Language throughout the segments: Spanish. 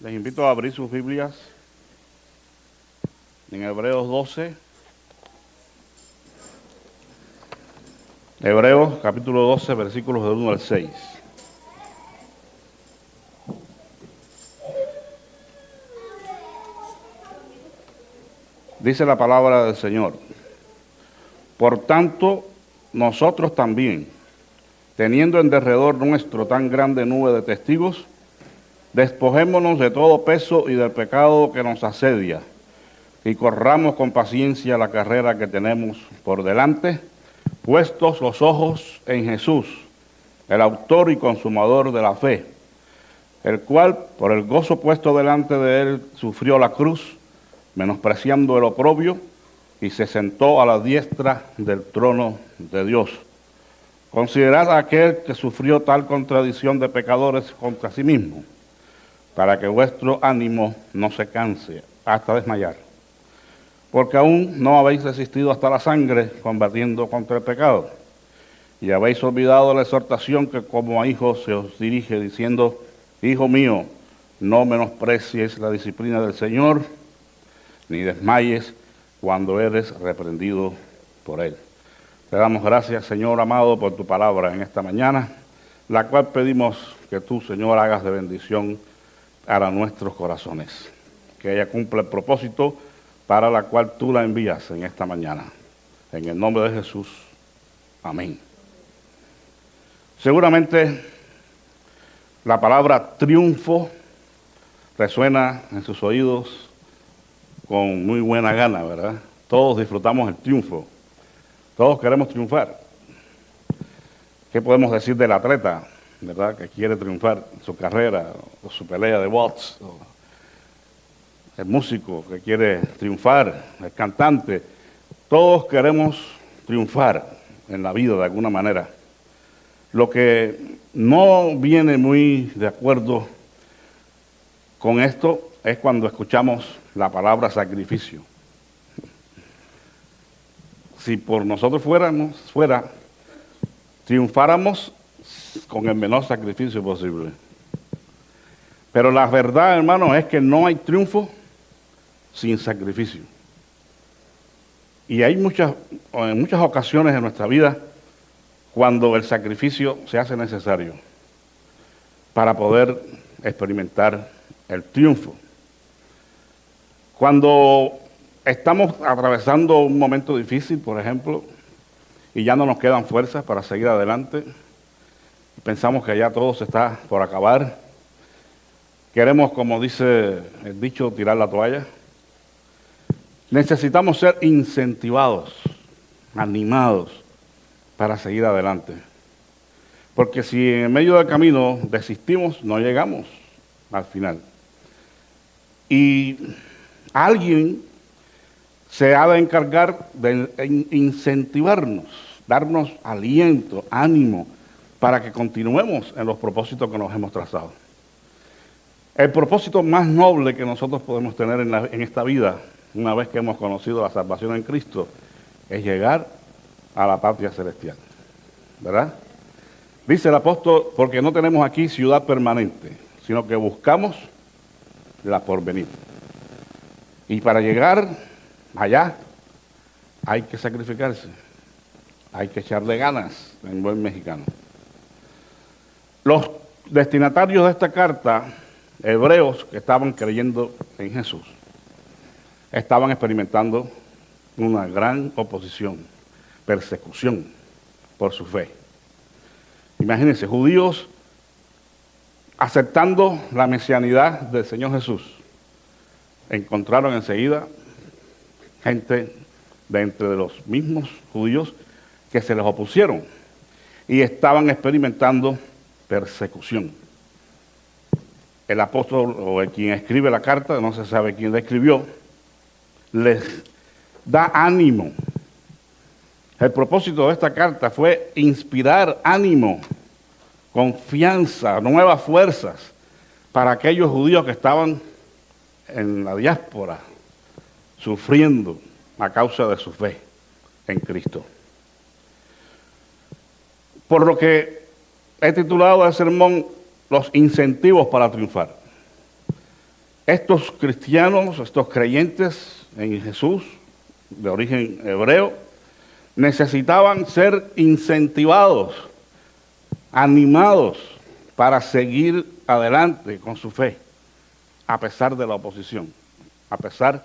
Les invito a abrir sus Biblias en Hebreos 12. Hebreos capítulo 12, versículos del 1 al 6. Dice la palabra del Señor: Por tanto, nosotros también, teniendo en derredor nuestro tan grande nube de testigos, despojémonos de todo peso y del pecado que nos asedia, y corramos con paciencia la carrera que tenemos por delante, puestos los ojos en Jesús, el autor y consumador de la fe, el cual, por el gozo puesto delante de él, sufrió la cruz, menospreciando el oprobio, y se sentó a la diestra del trono de Dios. Considerad a aquel que sufrió tal contradicción de pecadores contra sí mismo, para que vuestro ánimo no se canse hasta desmayar. Porque aún no habéis resistido hasta la sangre, combatiendo contra el pecado. Y habéis olvidado la exhortación que como a hijos se os dirige, diciendo: Hijo mío, no menosprecies la disciplina del Señor, ni desmayes cuando eres reprendido por Él. Te damos gracias, Señor amado, por tu palabra en esta mañana, la cual pedimos que tú, Señor, hagas de bendición para nuestros corazones, que ella cumpla el propósito para la cual tú la envías en esta mañana. En el nombre de Jesús, amén. Seguramente la palabra triunfo resuena en sus oídos con muy buena gana, ¿verdad? Todos disfrutamos el triunfo, todos queremos triunfar. ¿Qué podemos decir del atleta, verdad, que quiere triunfar en su carrera o su pelea de box? O el músico que quiere triunfar, el cantante. Todos queremos triunfar en la vida de alguna manera. Lo que no viene muy de acuerdo con esto es cuando escuchamos la palabra sacrificio. Si por nosotros triunfáramos con el menor sacrificio posible. Pero la verdad, hermanos, es que no hay triunfo sin sacrificio. Y hay en muchas ocasiones en nuestra vida cuando el sacrificio se hace necesario para poder experimentar el triunfo. Cuando estamos atravesando un momento difícil, por ejemplo, y ya no nos quedan fuerzas para seguir adelante, pensamos que ya todo se está por acabar, queremos, como dice el dicho, tirar la toalla. Necesitamos ser incentivados, animados para seguir adelante. Porque si en medio del camino desistimos, no llegamos al final. Y alguien se ha de encargar de incentivarnos, darnos aliento, ánimo, para que continuemos en los propósitos que nos hemos trazado. El propósito más noble que nosotros podemos tener en esta vida, una vez que hemos conocido la salvación en Cristo, es llegar a la patria celestial, ¿verdad? Dice el apóstol: porque no tenemos aquí ciudad permanente, sino que buscamos la porvenir. Y para llegar allá hay que sacrificarse, hay que echarle ganas, en buen mexicano. Los destinatarios de esta carta, hebreos que estaban creyendo en Jesús, estaban experimentando una gran oposición, persecución por su fe. Imagínense, judíos aceptando la mesianidad del Señor Jesús, encontraron enseguida gente de entre los mismos judíos que se les opusieron y estaban experimentando persecución. El apóstol, o el quien escribe la carta, no se sabe quién la escribió, les da ánimo. El propósito de esta carta fue inspirar ánimo, confianza, nuevas fuerzas para aquellos judíos que estaban en la diáspora, sufriendo a causa de su fe en Cristo. Por lo que he titulado el sermón: los incentivos para triunfar. Estos cristianos, estos creyentes en Jesús, de origen hebreo, necesitaban ser incentivados, animados para seguir adelante con su fe, a pesar de la oposición, a pesar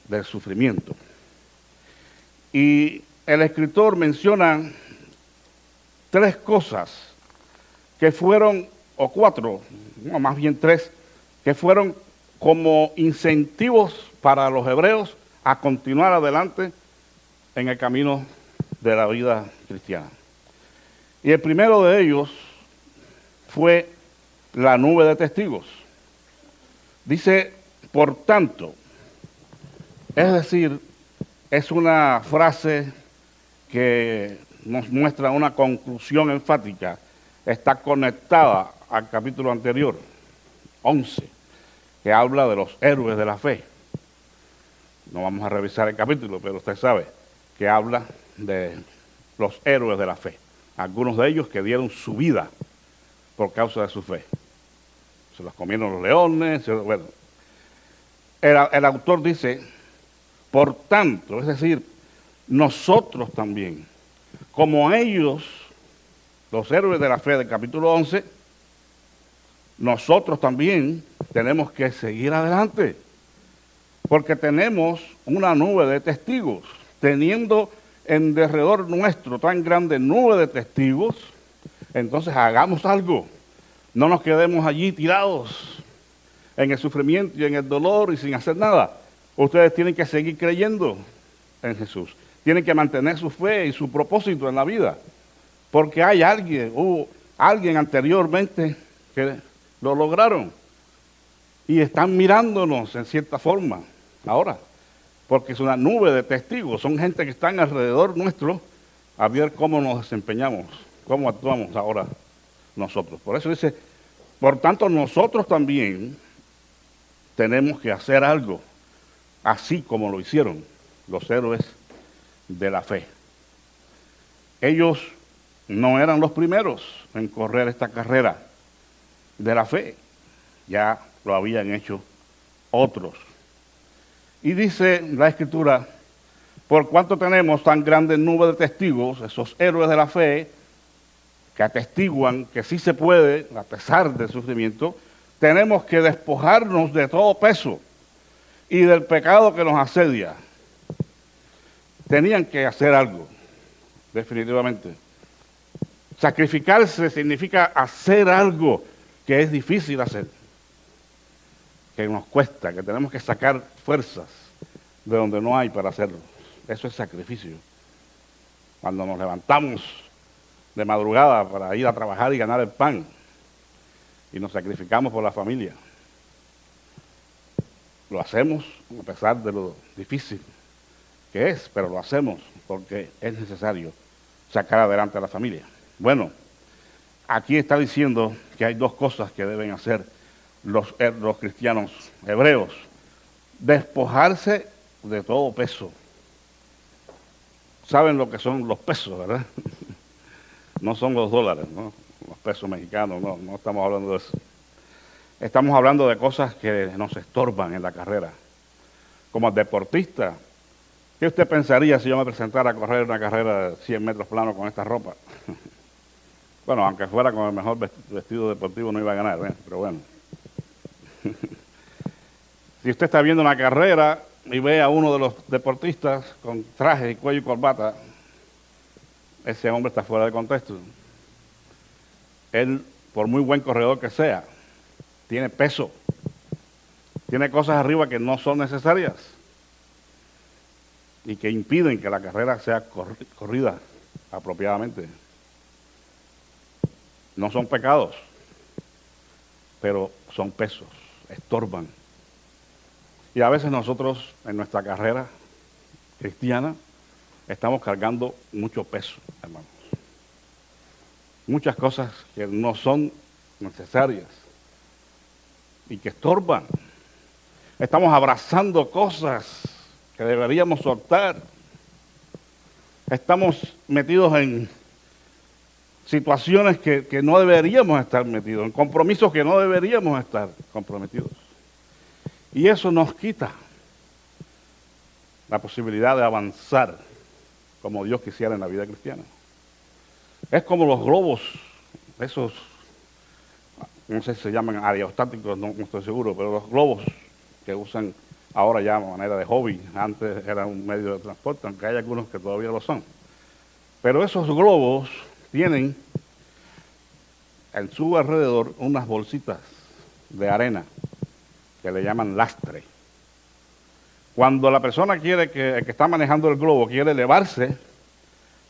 del sufrimiento. Y el escritor menciona 3 cosas que fueron, o 4, no, más bien 3, que fueron como incentivos para los hebreos a continuar adelante en el camino de la vida cristiana. Y el primero de ellos fue la nube de testigos. Dice, por tanto, es decir, es una frase que nos muestra una conclusión enfática, está conectada al capítulo anterior, 11, que habla de los héroes de la fe. No vamos a revisar el capítulo, pero usted sabe que habla de los héroes de la fe. Algunos de ellos que dieron su vida por causa de su fe. Se los comieron los leones. Bueno, el autor dice, por tanto, es decir, nosotros también, como ellos, los héroes de la fe del capítulo 11, nosotros también tenemos que seguir adelante, porque tenemos una nube de testigos, teniendo en derredor nuestro tan grande nube de testigos. Entonces hagamos algo, no nos quedemos allí tirados en el sufrimiento y en el dolor y sin hacer nada. Ustedes tienen que seguir creyendo en Jesús, tienen que mantener su fe y su propósito en la vida, porque hay alguien, hubo alguien anteriormente que lo lograron y están mirándonos en cierta forma ahora, porque es una nube de testigos, son gente que están alrededor nuestro a ver cómo nos desempeñamos, cómo actuamos ahora nosotros. Por eso dice, por tanto nosotros también tenemos que hacer algo, así como lo hicieron los héroes de la fe. Ellos no eran los primeros en correr esta carrera de la fe, ya lo habían hecho otros. Y dice la Escritura, por cuanto tenemos tan grande nube de testigos, esos héroes de la fe, que atestiguan que sí se puede, a pesar del sufrimiento, tenemos que despojarnos de todo peso y del pecado que nos asedia. Tenían que hacer algo, definitivamente. Sacrificarse significa hacer algo que es difícil hacer, que nos cuesta, que tenemos que sacar fuerzas de donde no hay para hacerlo. Eso es sacrificio. Cuando nos levantamos de madrugada para ir a trabajar y ganar el pan, y nos sacrificamos por la familia, lo hacemos a pesar de lo difícil que es, pero lo hacemos porque es necesario sacar adelante a la familia. Bueno, aquí está diciendo que hay 2 cosas que deben hacer los cristianos hebreos: despojarse de todo peso. ¿Saben lo que son los pesos, verdad? No son los dólares, ¿no? Los pesos mexicanos, no estamos hablando de eso. Estamos hablando de cosas que nos estorban en la carrera. Como deportista, ¿qué usted pensaría si yo me presentara a correr una carrera de 100 metros plano con esta ropa? Bueno, aunque fuera con el mejor vestido deportivo no iba a ganar, pero bueno. Si usted está viendo una carrera y ve a uno de los deportistas con traje y cuello y corbata, ese hombre está fuera de contexto. Él, por muy buen corredor que sea, tiene peso, tiene cosas arriba que no son necesarias y que impiden que la carrera sea corrida apropiadamente. No son pecados, pero son pesos, estorban. Y a veces nosotros en nuestra carrera cristiana estamos cargando mucho peso, hermanos. Muchas cosas que no son necesarias y que estorban. Estamos abrazando cosas que deberíamos soltar. Estamos metidos en situaciones que no deberíamos estar metidos, en compromisos que no deberíamos estar comprometidos. Y eso nos quita la posibilidad de avanzar como Dios quisiera en la vida cristiana. Es como los globos, esos, no sé si se llaman aerostáticos, no estoy seguro, pero los globos que usan ahora ya de manera de hobby, antes era un medio de transporte, aunque hay algunos que todavía lo son. Pero esos globos tienen en su alrededor unas bolsitas de arena que le llaman lastre. Cuando la persona quiere el que está manejando el globo quiere elevarse,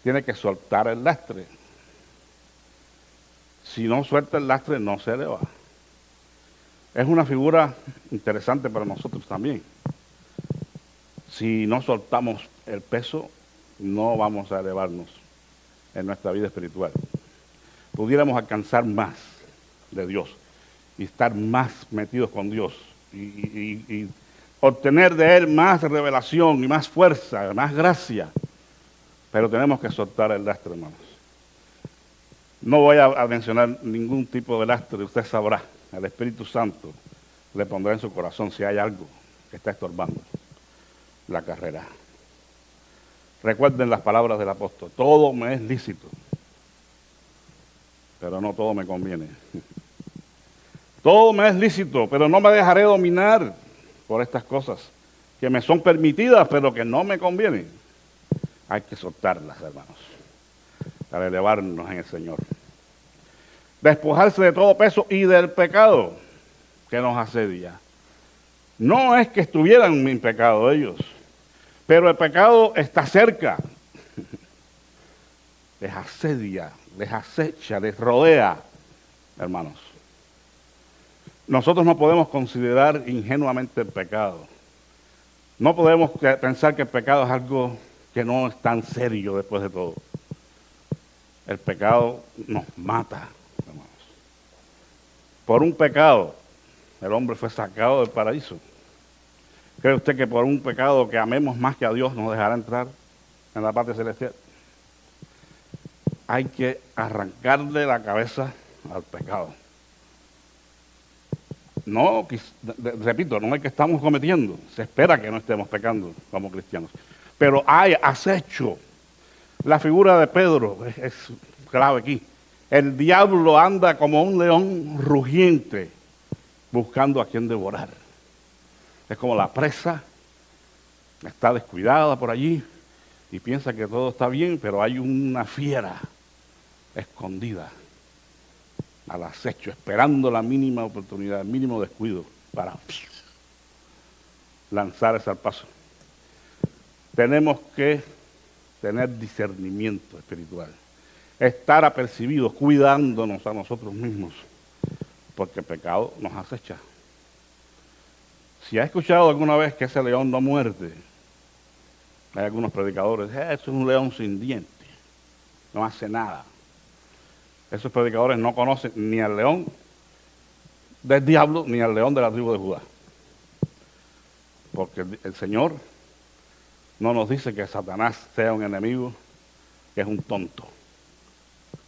tiene que soltar el lastre. Si no suelta el lastre, no se eleva. Es una figura interesante para nosotros también. Si no soltamos el peso, no vamos a elevarnos en nuestra vida espiritual. Pudiéramos alcanzar más de Dios y estar más metidos con Dios y obtener de Él más revelación y más fuerza, más gracia. Pero tenemos que soltar el lastre, hermanos. No voy a mencionar ningún tipo de lastre, usted sabrá. El Espíritu Santo le pondrá en su corazón si hay algo que está estorbando la carrera. Recuerden las palabras del apóstol: todo me es lícito, pero no todo me conviene. Todo me es lícito, pero no me dejaré dominar por estas cosas que me son permitidas, pero que no me convienen. Hay que soltarlas, hermanos, para elevarnos en el Señor. Despojarse de todo peso y del pecado que nos asedia. No es que estuvieran en pecado ellos, pero el pecado está cerca. Les asedia, les acecha, les rodea, hermanos. Nosotros no podemos considerar ingenuamente el pecado. No podemos pensar que el pecado es algo que no es tan serio después de todo. El pecado nos mata, hermanos. Por un pecado, el hombre fue sacado del paraíso. ¿Cree usted que por un pecado que amemos más que a Dios nos dejará entrar en la parte celestial? Hay que arrancarle la cabeza al pecado. No, repito, no es que estamos cometiendo, se espera que no estemos pecando como cristianos. Pero hay acecho. La figura de Pedro es clave aquí. El diablo anda como un león rugiente buscando a quien devorar. Es como la presa, está descuidada por allí y piensa que todo está bien, pero hay una fiera escondida al acecho, esperando la mínima oportunidad, el mínimo descuido para lanzarse al paso. Tenemos que tener discernimiento espiritual, estar apercibidos, cuidándonos a nosotros mismos, porque el pecado nos acecha. Si ha escuchado alguna vez que ese león no muerde, hay algunos predicadores, eso es un león sin dientes, no hace nada. Esos predicadores no conocen ni al león del diablo ni al león de la tribu de Judá. Porque el Señor no nos dice que Satanás sea un enemigo, que es un tonto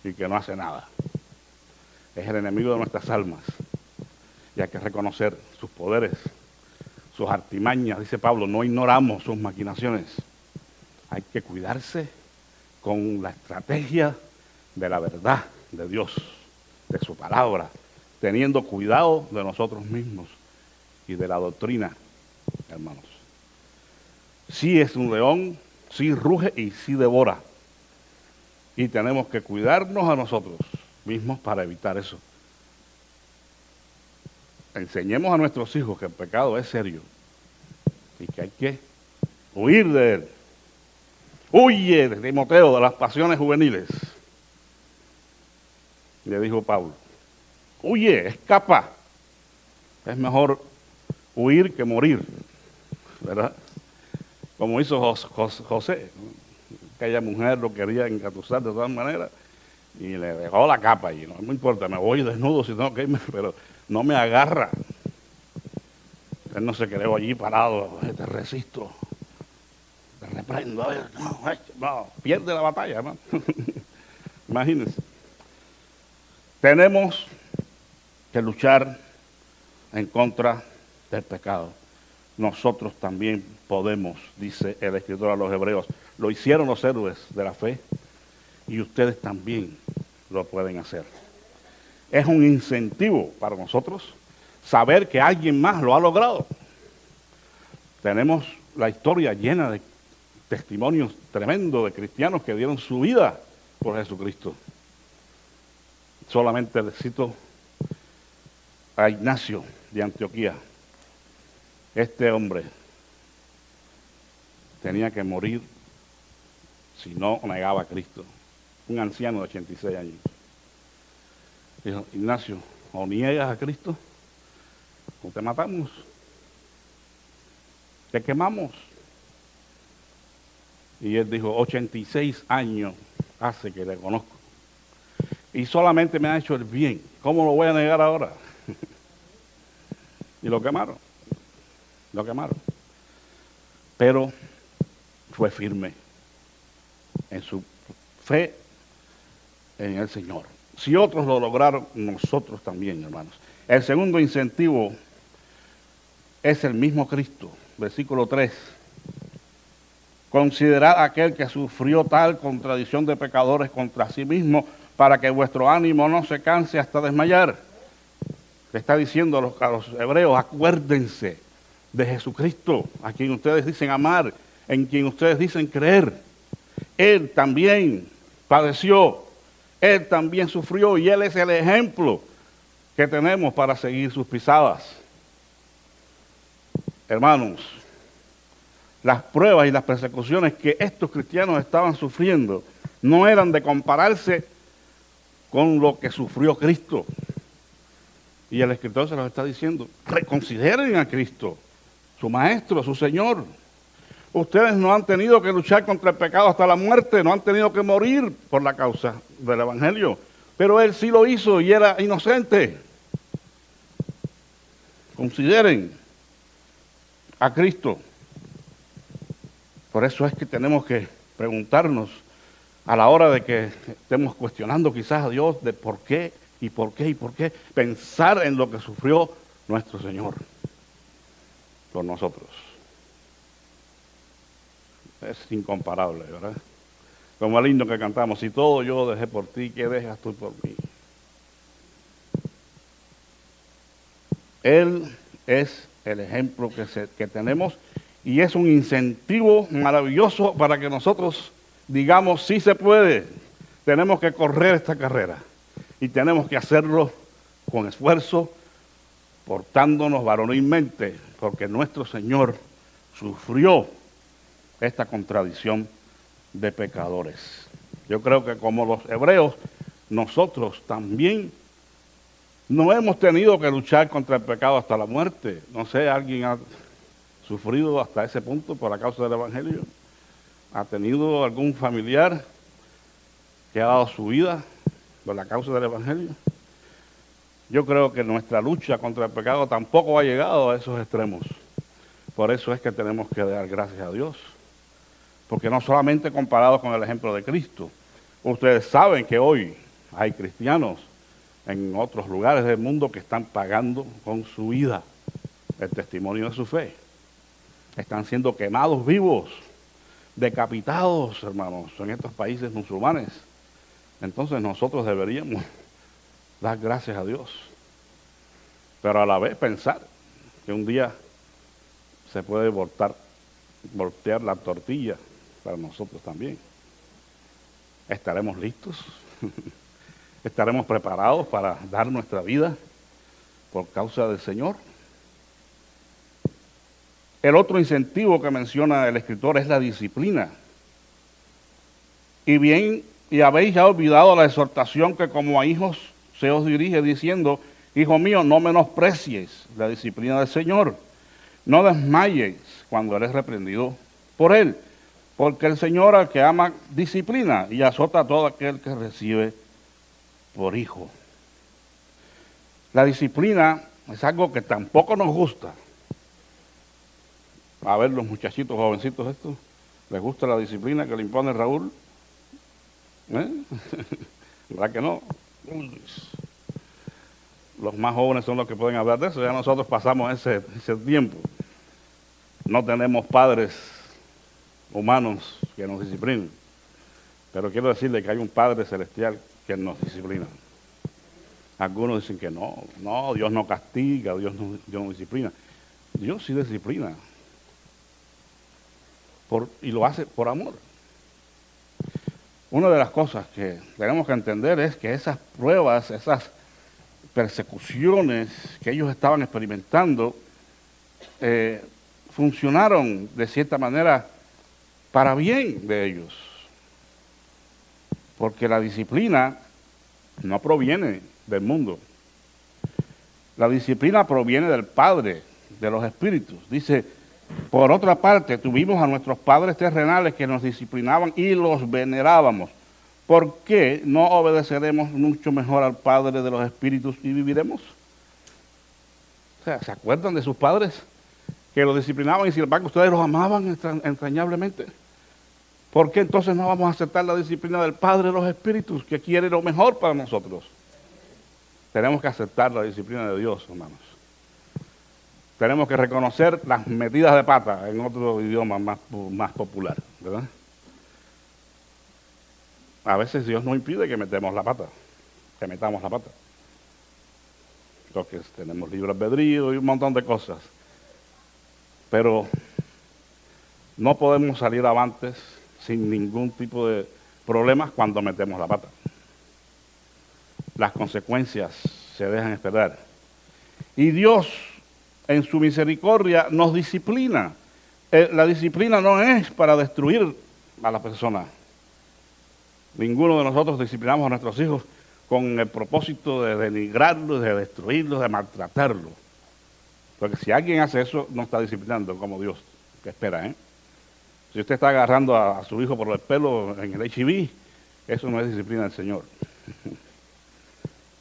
y que no hace nada. Es el enemigo de nuestras almas. Y hay que reconocer sus poderes, sus artimañas. Dice Pablo, no ignoramos sus maquinaciones. Hay que cuidarse con la estrategia de la verdad de Dios, de su palabra, teniendo cuidado de nosotros mismos y de la doctrina, hermanos. Sí es un león, sí ruge y sí devora. Y tenemos que cuidarnos a nosotros mismos para evitar eso. Enseñemos a nuestros hijos que el pecado es serio y que hay que huir de él. Huye, Timoteo, de las pasiones juveniles, le dijo Pablo. Huye, escapa. Es mejor huir que morir, ¿verdad? Como hizo José. Aquella mujer lo quería engatusar de todas maneras y le dejó la capa y no me importa, me voy desnudo si tengo que irme, pero no me agarra. Él no se quedó allí parado, te resisto, te reprendo, a ver, no, pierde la batalla, hermano. Imagínense. Tenemos que luchar en contra del pecado. nosotros también podemos, dice el escritor a los Hebreos. Lo hicieron los héroes de la fe y ustedes también lo pueden hacer. Es un incentivo para nosotros saber que alguien más lo ha logrado. Tenemos la historia llena de testimonios tremendos de cristianos que dieron su vida por Jesucristo. Solamente le cito a Ignacio de Antioquía. Este hombre tenía que morir si no negaba a Cristo. Un anciano de 86 años. Dijo, Ignacio, o niegas a Cristo o te matamos. Te quemamos. Y él dijo, 86 años hace que le conozco. Y solamente me ha hecho el bien. ¿Cómo lo voy a negar ahora? Y lo quemaron. Lo quemaron. Pero fue firme en su fe en el Señor. Si otros lo lograron, nosotros también, hermanos. El segundo incentivo es el mismo Cristo. Versículo 3. Considerad aquel que sufrió tal contradicción de pecadores contra sí mismo, para que vuestro ánimo no se canse hasta desmayar. Le está diciendo a los hebreos, acuérdense de Jesucristo, a quien ustedes dicen amar, en quien ustedes dicen creer. Él también padeció, Él también sufrió y Él es el ejemplo que tenemos para seguir sus pisadas. Hermanos, las pruebas y las persecuciones que estos cristianos estaban sufriendo no eran de compararse con lo que sufrió Cristo. Y el escritor se los está diciendo, reconsideren a Cristo, su Maestro, su Señor. Ustedes no han tenido que luchar contra el pecado hasta la muerte, no han tenido que morir por la causa del Evangelio, pero Él sí lo hizo y era inocente. Consideren a Cristo. Por eso es que tenemos que preguntarnos a la hora de que estemos cuestionando quizás a Dios de por qué, y por qué, y por qué, pensar en lo que sufrió nuestro Señor por nosotros. Es incomparable, ¿verdad? Como el himno que cantamos, si todo yo dejé por ti, ¿qué dejas tú por mí? Él es el ejemplo que tenemos y es un incentivo maravilloso para que nosotros digamos, sí se puede, tenemos que correr esta carrera y tenemos que hacerlo con esfuerzo, portándonos varonilmente, porque nuestro Señor sufrió esta contradicción de pecadores. Yo creo que como los hebreos, nosotros también no hemos tenido que luchar contra el pecado hasta la muerte. No sé, ¿alguien ha sufrido hasta ese punto por la causa del Evangelio? ¿Ha tenido algún familiar que ha dado su vida por la causa del Evangelio? Yo creo que nuestra lucha contra el pecado tampoco ha llegado a esos extremos. Por eso es que tenemos que dar gracias a Dios. Porque no solamente comparados con el ejemplo de Cristo. Ustedes saben que hoy hay cristianos en otros lugares del mundo que están pagando con su vida el testimonio de su fe. Están siendo quemados vivos, decapitados, hermanos, en estos países musulmanes. Entonces nosotros deberíamos dar gracias a Dios, pero a la vez pensar que un día se puede voltear la tortilla para nosotros también. ¿Estaremos listos? ¿Estaremos preparados para dar nuestra vida por causa del Señor? El otro incentivo que menciona el escritor es la disciplina. Y habéis ya olvidado la exhortación que como a hijos se os dirige diciendo, hijo mío, no menosprecies la disciplina del Señor. No desmayes cuando eres reprendido por Él, porque el Señor al que ama disciplina y azota a todo aquel que recibe por hijo. La disciplina es algo que tampoco nos gusta. A ver, los muchachitos jovencitos estos, ¿les gusta la disciplina que le impone Raúl? ¿Verdad que no? Los más jóvenes son los que pueden hablar de eso, ya nosotros pasamos ese tiempo. no tenemos padres humanos que nos disciplinen, pero quiero decirle que hay un Padre celestial que nos disciplina. Algunos dicen que no, Dios no castiga, Dios no disciplina. Dios sí disciplina, y lo hace por amor. Una de las cosas que tenemos que entender es que esas pruebas, esas persecuciones que ellos estaban experimentando, funcionaron de cierta manera para bien de ellos. Porque la disciplina no proviene del mundo. La disciplina proviene del Padre, de los espíritus. Dice, por otra parte, tuvimos a nuestros padres terrenales que nos disciplinaban y los venerábamos. ¿Por qué no obedeceremos mucho mejor al Padre de los espíritus y viviremos? O sea, ¿se acuerdan de sus padres que los disciplinaban y sin embargo ustedes los amaban entrañablemente? ¿Por qué entonces no vamos a aceptar la disciplina del Padre de los espíritus que quiere lo mejor para nosotros? Tenemos que aceptar la disciplina de Dios, hermanos. Tenemos que reconocer las metidas de pata en otro idioma más popular, ¿verdad? A veces Dios no impide que metamos la pata. Porque tenemos libre albedrío y un montón de cosas. Pero no podemos salir avantes sin ningún tipo de problemas cuando metemos la pata. Las consecuencias se dejan esperar. Y Dios, en su misericordia, nos disciplina. La disciplina no es para destruir a la persona. Ninguno de nosotros disciplinamos a nuestros hijos con el propósito de denigrarlos, de destruirlos, de maltratarlos. Porque si alguien hace eso, no está disciplinando como Dios que espera, ¿eh? Si usted está agarrando a su hijo por el pelo en el HIV, eso no es disciplina del Señor.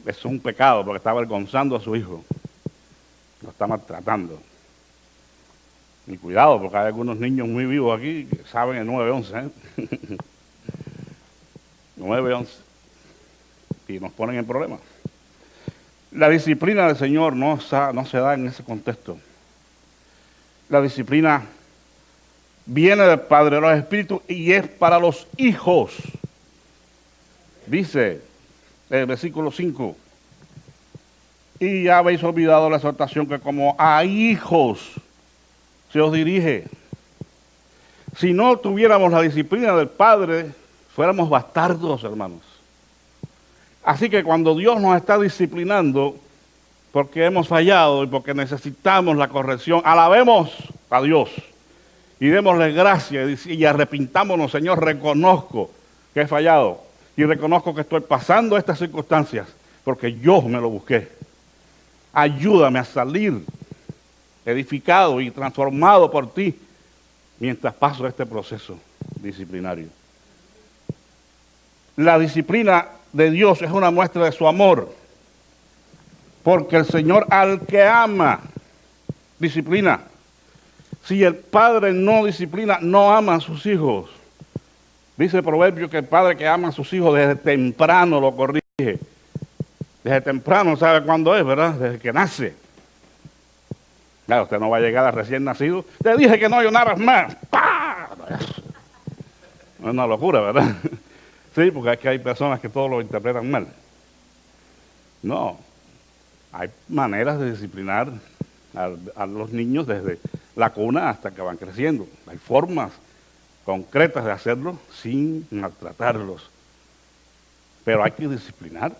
Eso es un pecado porque está avergonzando a su hijo. Lo está maltratando. Y cuidado, porque hay algunos niños muy vivos aquí que saben el 911, ¿eh? 911. Y nos ponen en problemas. La disciplina del Señor no se da en ese contexto. La disciplina viene del Padre de los Espíritus y es para los hijos. Dice el versículo 5. Y ya habéis olvidado la exhortación que como a hijos se os dirige. Si no tuviéramos la disciplina del Padre, fuéramos bastardos, hermanos. Así que cuando Dios nos está disciplinando, porque hemos fallado y porque necesitamos la corrección, alabemos a Dios y démosle gracias y arrepintámonos, Señor, reconozco que he fallado y reconozco que estoy pasando estas circunstancias porque yo me lo busqué. Ayúdame a salir edificado y transformado por ti mientras paso este proceso disciplinario. La disciplina de Dios es una muestra de su amor, porque el Señor al que ama, disciplina. Si el padre no disciplina, no ama a sus hijos. Dice el proverbio que el padre que ama a sus hijos desde temprano lo corrige. Desde temprano sabe cuándo es, ¿verdad? Desde que nace. Claro, usted no va a llegar a recién nacido. Te dije que no lloraras más. ¡Pah! Es una locura, ¿verdad? Sí, porque es que hay personas que todo lo interpretan mal. No, hay maneras de disciplinar a los niños desde la cuna hasta que van creciendo. Hay formas concretas de hacerlo sin maltratarlos. Pero hay que disciplinar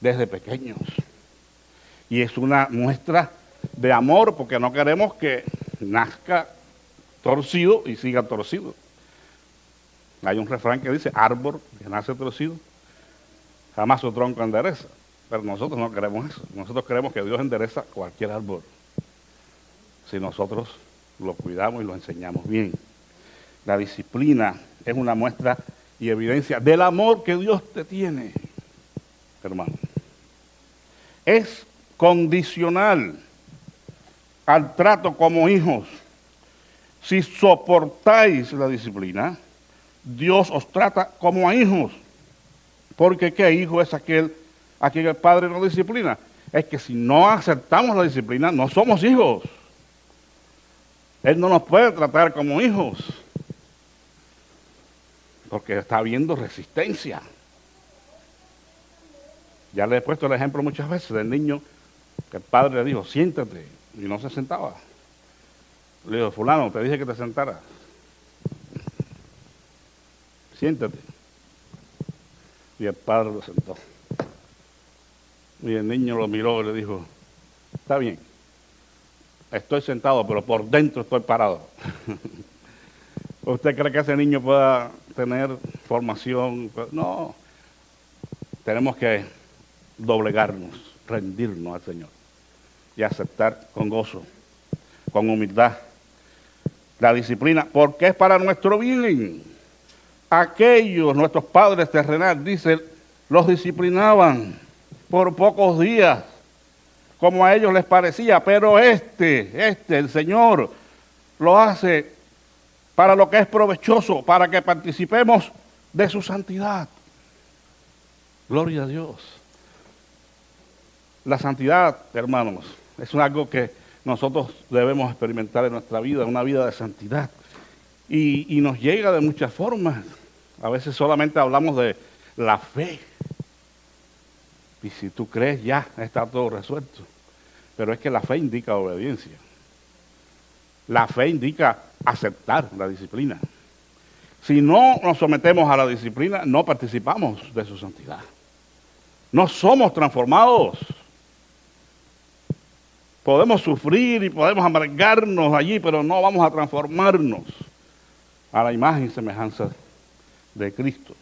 desde pequeños. Y es una muestra de amor porque no queremos que nazca torcido y siga torcido. Hay un refrán que dice, árbol que nace torcido, jamás su tronco endereza. Pero nosotros no queremos eso. Nosotros queremos que Dios endereza cualquier árbol. Si nosotros lo cuidamos y lo enseñamos bien. La disciplina es una muestra y evidencia del amor que Dios te tiene, hermano. Es condicional al trato como hijos. Si soportáis la disciplina, Dios os trata como a hijos. Porque ¿qué hijo es aquel a quien el padre no disciplina? Es que si no aceptamos la disciplina, no somos hijos. Él no nos puede tratar como hijos, porque está habiendo resistencia. Ya le he puesto el ejemplo muchas veces del niño que el padre le dijo, siéntate, y no se sentaba. Le dijo, fulano, te dije que te sentaras. Siéntate. Y el padre lo sentó. Y el niño lo miró y le dijo, está bien, estoy sentado, pero por dentro estoy parado. ¿Usted cree que ese niño pueda tener formación? No, tenemos que doblegarnos, rendirnos al Señor y aceptar con gozo, con humildad, la disciplina, porque es para nuestro bien. Aquellos, nuestros padres terrenales, dicen, los disciplinaban por pocos días, como a ellos les parecía, pero el Señor, lo hace para lo que es provechoso, para que participemos de su santidad. Gloria a Dios. La santidad, hermanos, es algo que nosotros debemos experimentar en nuestra vida, una vida de santidad. Y nos llega de muchas formas. A veces solamente hablamos de la fe. Y si tú crees, ya está todo resuelto. Pero es que la fe indica obediencia. La fe indica aceptar la disciplina. Si no nos sometemos a la disciplina, no participamos de su santidad. No somos transformados. Podemos sufrir y podemos amargarnos allí, pero no vamos a transformarnos a la imagen y semejanza de Cristo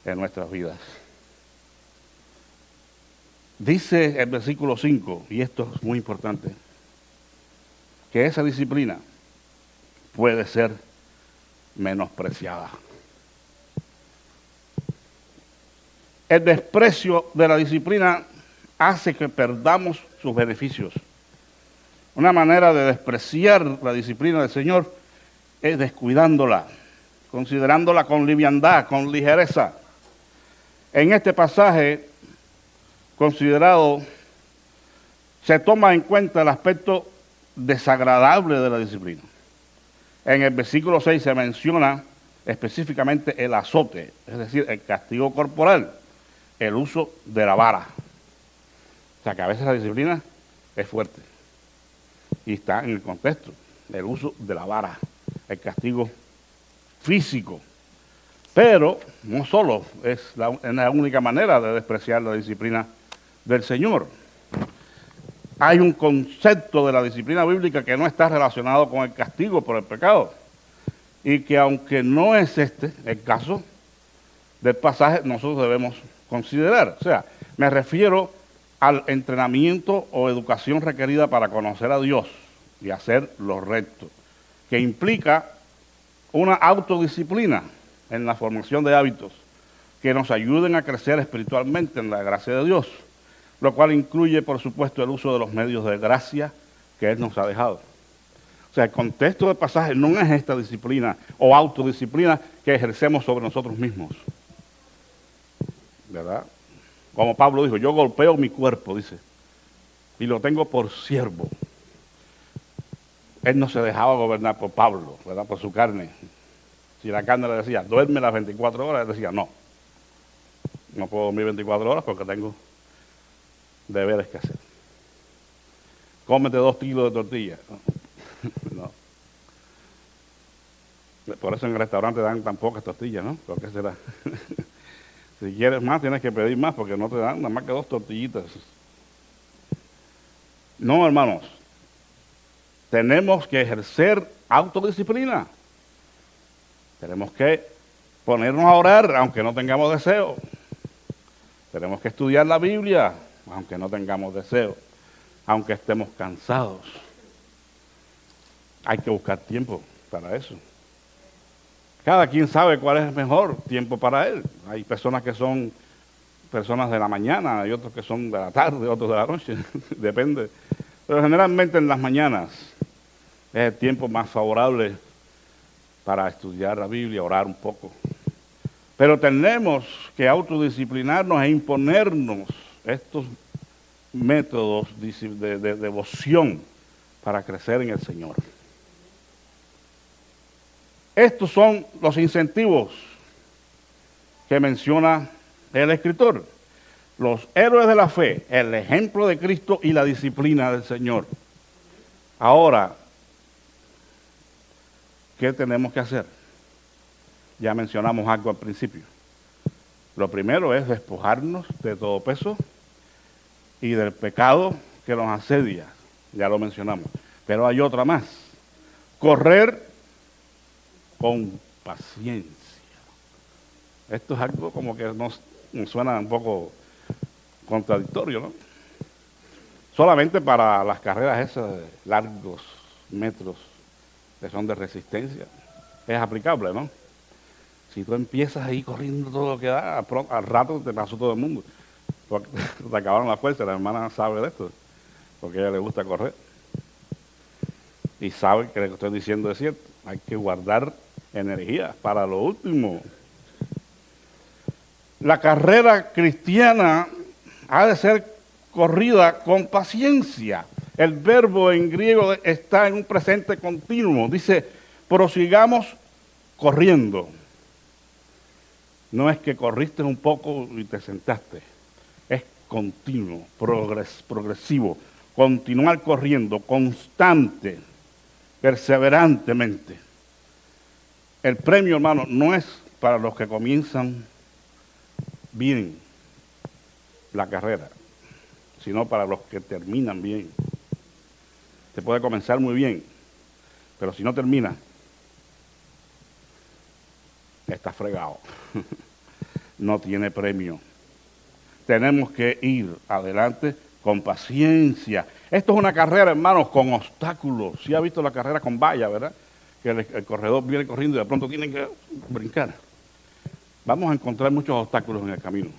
en nuestras vidas. Dice el versículo 5, y esto es muy importante, que esa disciplina puede ser menospreciada. El desprecio de la disciplina hace que perdamos sus beneficios. Una manera de despreciar la disciplina del Señor es descuidándola, considerándola con liviandad, con ligereza. En este pasaje considerado, se toma en cuenta el aspecto desagradable de la disciplina. En el versículo 6 se menciona específicamente el azote, es decir, el castigo corporal, el uso de la vara. O sea que a veces la disciplina es fuerte y está en el contexto, el uso de la vara, el castigo físico. Pero no solo es la única manera de despreciar la disciplina del Señor. Hay un concepto de la disciplina bíblica que no está relacionado con el castigo por el pecado y que aunque no es este el caso del pasaje, nosotros debemos considerar. O sea, me refiero al entrenamiento o educación requerida para conocer a Dios y hacer lo recto, que implica una autodisciplina en la formación de hábitos que nos ayuden a crecer espiritualmente en la gracia de Dios, lo cual incluye, por supuesto, el uso de los medios de gracia que Él nos ha dejado. O sea, el contexto del pasaje no es esta disciplina o autodisciplina que ejercemos sobre nosotros mismos, ¿verdad? Como Pablo dijo, yo golpeo mi cuerpo, dice, y lo tengo por siervo. Él no se dejaba gobernar por Pablo, ¿verdad? Por su carne. Si la carne le decía, duerme las 24 horas, él decía, no puedo dormir 24 horas porque tengo deberes que hacer. Cómete 2 kilos de tortilla. No. Por eso en el restaurante dan tan pocas tortillas, ¿no? ¿Por qué será? Si quieres más, tienes que pedir más porque no te dan nada más que 2 tortillitas. No, hermanos. Tenemos que ejercer autodisciplina. Tenemos que ponernos a orar aunque no tengamos deseo. Tenemos que estudiar la Biblia aunque no tengamos deseo, aunque estemos cansados. Hay que buscar tiempo para eso. Cada quien sabe cuál es el mejor tiempo para él. Hay personas que son personas de la mañana, hay otros que son de la tarde, otros de la noche, depende. Pero generalmente en las mañanas es el tiempo más favorable para estudiar la Biblia, orar un poco. Pero tenemos que autodisciplinarnos e imponernos estos métodos de devoción para crecer en el Señor. Estos son los incentivos que menciona el escritor. Los héroes de la fe, el ejemplo de Cristo y la disciplina del Señor. Ahora, ¿qué tenemos que hacer? Ya mencionamos algo al principio. Lo primero es despojarnos de todo peso y del pecado que nos asedia. Ya lo mencionamos. Pero hay otra más. Correr con paciencia. Esto es algo como que nos suena un poco contradictorio, ¿no? Solamente para las carreras esas de largos metros que son de resistencia es aplicable, ¿no? Si tú empiezas ahí corriendo todo lo que da, al rato te pasó todo el mundo. Porque te acabaron la fuerza, la hermana sabe de esto, porque a ella le gusta correr. Y sabe que lo que estoy diciendo es cierto. Hay que guardar energía para lo último. La carrera cristiana ha de ser corrida con paciencia. El verbo en griego está en un presente continuo. Dice, prosigamos corriendo. No es que corriste un poco y te sentaste. Es continuo, progresivo. Continuar corriendo, constante, perseverantemente. El premio, hermano, no es para los que comienzan bien la carrera, sino para los que terminan bien. Se puede comenzar muy bien, pero si no termina, está fregado. No tiene premio. Tenemos que ir adelante con paciencia. Esto es una carrera, hermanos, con obstáculos. Si ha visto la carrera con valla, ¿verdad? Que el corredor viene corriendo y de pronto tiene que brincar. Vamos a encontrar muchos obstáculos en el camino.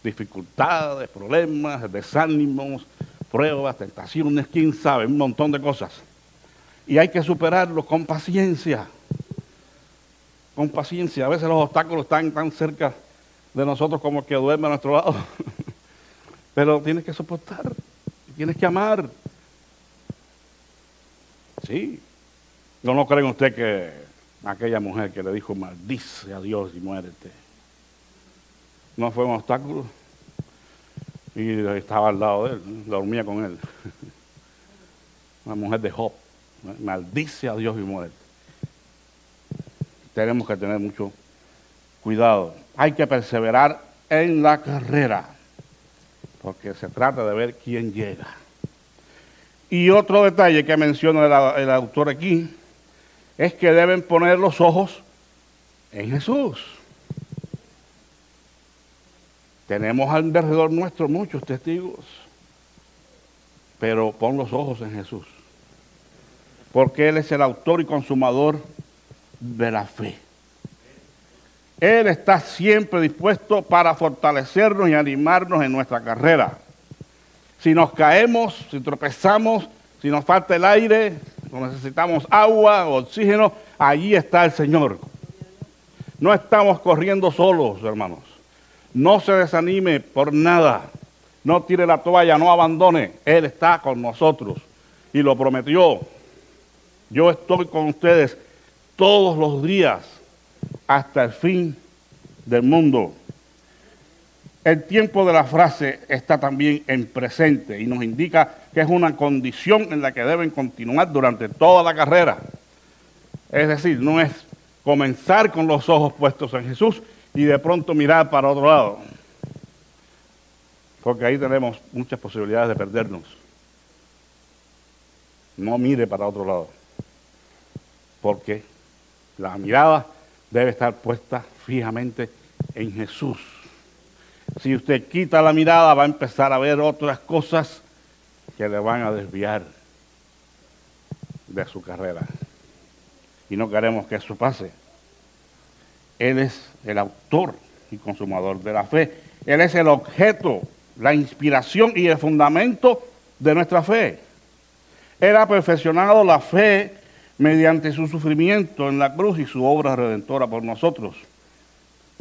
Dificultades, problemas, desánimos, pruebas, tentaciones, quién sabe, un montón de cosas. Y hay que superarlos con paciencia. Con paciencia. A veces los obstáculos están tan cerca de nosotros como el que duerme a nuestro lado. Pero tienes que soportar, tienes que amar. Sí. ¿No creen usted que aquella mujer que le dijo maldice a Dios y muérete? No fue un obstáculo. Y estaba al lado de él, dormía con él. Una mujer de Job. Maldice a Dios y muérete. Tenemos que tener mucho cuidado. Hay que perseverar en la carrera, porque se trata de ver quién llega. Y otro detalle que menciona el autor aquí es que deben poner los ojos en Jesús. Tenemos alrededor nuestro muchos testigos, pero pon los ojos en Jesús, porque Él es el autor y consumador de la fe. Él está siempre dispuesto para fortalecernos y animarnos en nuestra carrera. Si nos caemos, si tropezamos, si nos falta el aire, o necesitamos agua o oxígeno, allí está el Señor. No estamos corriendo solos, hermanos. No se desanime por nada. No tire la toalla, no abandone. Él está con nosotros y lo prometió. Yo estoy con ustedes todos los días hasta el fin del mundo. El tiempo de la frase está también en presente y nos indica que es una condición en la que deben continuar durante toda la carrera. Es decir, no es comenzar con los ojos puestos en Jesús y de pronto mirar para otro lado, porque ahí tenemos muchas posibilidades de perdernos. No mire para otro lado, porque la mirada debe estar puesta fijamente en Jesús. Si usted quita la mirada, va a empezar a ver otras cosas que le van a desviar de su carrera. Y no queremos que eso pase. Él es el autor y consumador de la fe. Él es el objeto, la inspiración y el fundamento de nuestra fe. Él ha perfeccionado la fe mediante su sufrimiento en la cruz y su obra redentora por nosotros.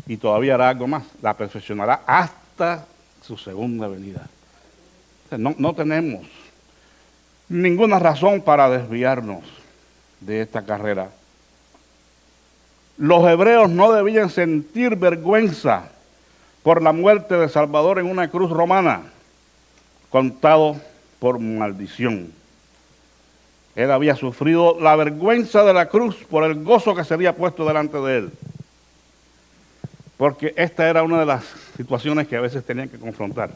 Y todavía hará algo más, la perfeccionará hasta su segunda venida. O sea, no tenemos ninguna razón para desviarnos de esta carrera. Los hebreos no debían sentir vergüenza por la muerte de Salvador en una cruz romana, contado por maldición. Él había sufrido la vergüenza de la cruz por el gozo que se había puesto delante de él. Porque esta era una de las situaciones que a veces tenían que confrontar.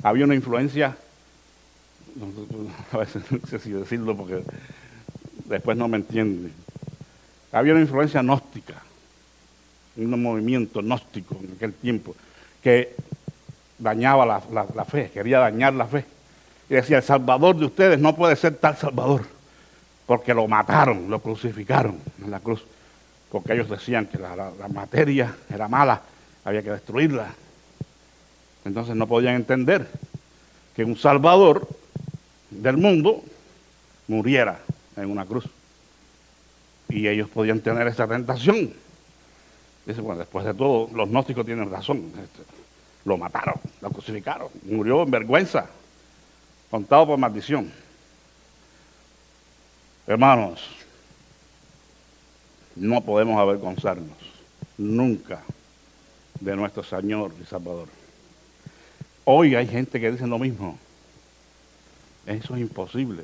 Había una influencia, a veces no sé si decirlo porque después no me entienden. Había una influencia gnóstica, un movimiento gnóstico en aquel tiempo, que dañaba la fe, quería dañar la fe. Y decía, el Salvador de ustedes no puede ser tal Salvador, porque lo mataron, lo crucificaron en la cruz, porque ellos decían que la materia era mala, había que destruirla. Entonces no podían entender que un Salvador del mundo muriera en una cruz. Y ellos podían tener esa tentación. Dice, bueno, después de todo, los gnósticos tienen razón. Lo mataron, lo crucificaron, murió en vergüenza, contado por maldición. Hermanos, no podemos avergonzarnos nunca de nuestro Señor y Salvador. Hoy hay gente que dice lo mismo. Eso es imposible.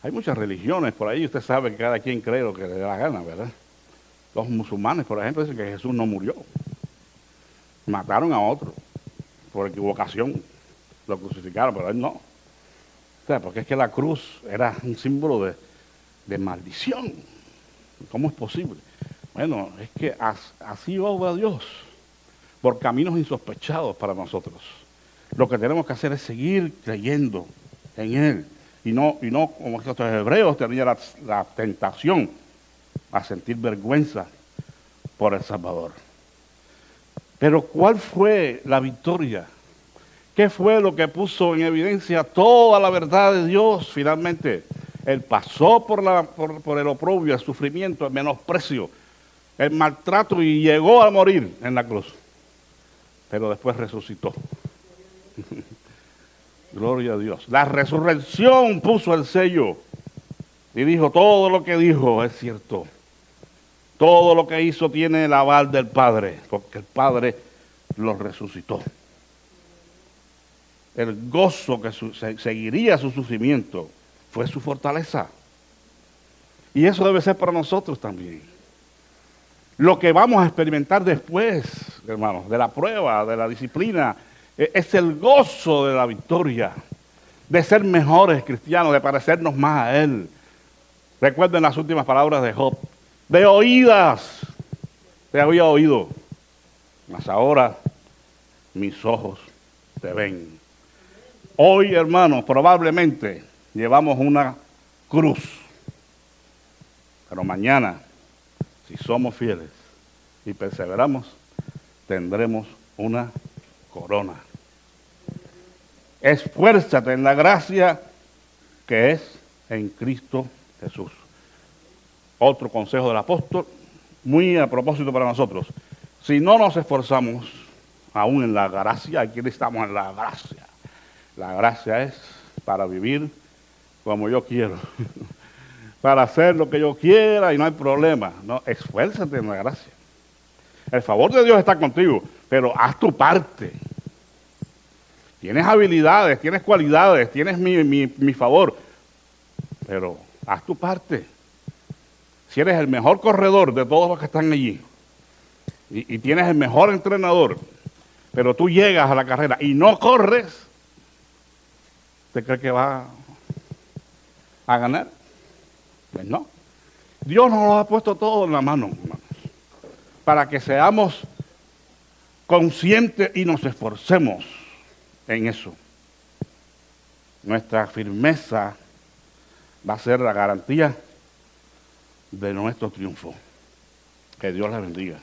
Hay muchas religiones por ahí, usted sabe que cada quien cree lo que le da la gana, ¿verdad? Los musulmanes, por ejemplo, dicen que Jesús no murió. Mataron a otro por equivocación, lo crucificaron, pero él no. O sea, porque es que la cruz era un símbolo de maldición. ¿Cómo es posible? Bueno, es que así obra Dios, por caminos insospechados para nosotros. Lo que tenemos que hacer es seguir creyendo en Él. Y no como estos hebreos tenían la tentación a sentir vergüenza por el Salvador. Pero ¿cuál fue la victoria? ¿Qué fue lo que puso en evidencia toda la verdad de Dios finalmente? Él pasó por el oprobio, el sufrimiento, el menosprecio, el maltrato y llegó a morir en la cruz. Pero después resucitó. Gloria a Dios. La resurrección puso el sello y dijo, todo lo que dijo es cierto. Todo lo que hizo tiene el aval del Padre, porque el Padre lo resucitó. El gozo que seguiría su sufrimiento fue su fortaleza. Y eso debe ser para nosotros también. Lo que vamos a experimentar después, hermanos, de la prueba, de la disciplina, es el gozo de la victoria, de ser mejores cristianos, de parecernos más a Él. Recuerden las últimas palabras de Job. De oídas te había oído, mas ahora mis ojos te ven. Hoy, hermanos, probablemente llevamos una cruz, pero mañana, si somos fieles y perseveramos, tendremos una corona. Esfuérzate en la gracia que es en Cristo Jesús. Otro consejo del apóstol, muy a propósito para nosotros. Si no nos esforzamos, aún en la gracia, aquí estamos en la gracia. La gracia es para vivir como yo quiero, para hacer lo que yo quiera y no hay problema. No, esfuérzate en la gracia. El favor de Dios está contigo, pero haz tu parte. Tienes habilidades, tienes cualidades, tienes mi favor, pero haz tu parte. Si eres el mejor corredor de todos los que están allí y tienes el mejor entrenador, pero tú llegas a la carrera y no corres, ¿usted cree que va a ganar? Pues no. Dios nos lo ha puesto todo en la mano, hermanos, para que seamos conscientes y nos esforcemos en eso. Nuestra firmeza va a ser la garantía de nuestro triunfo. Que Dios les bendiga.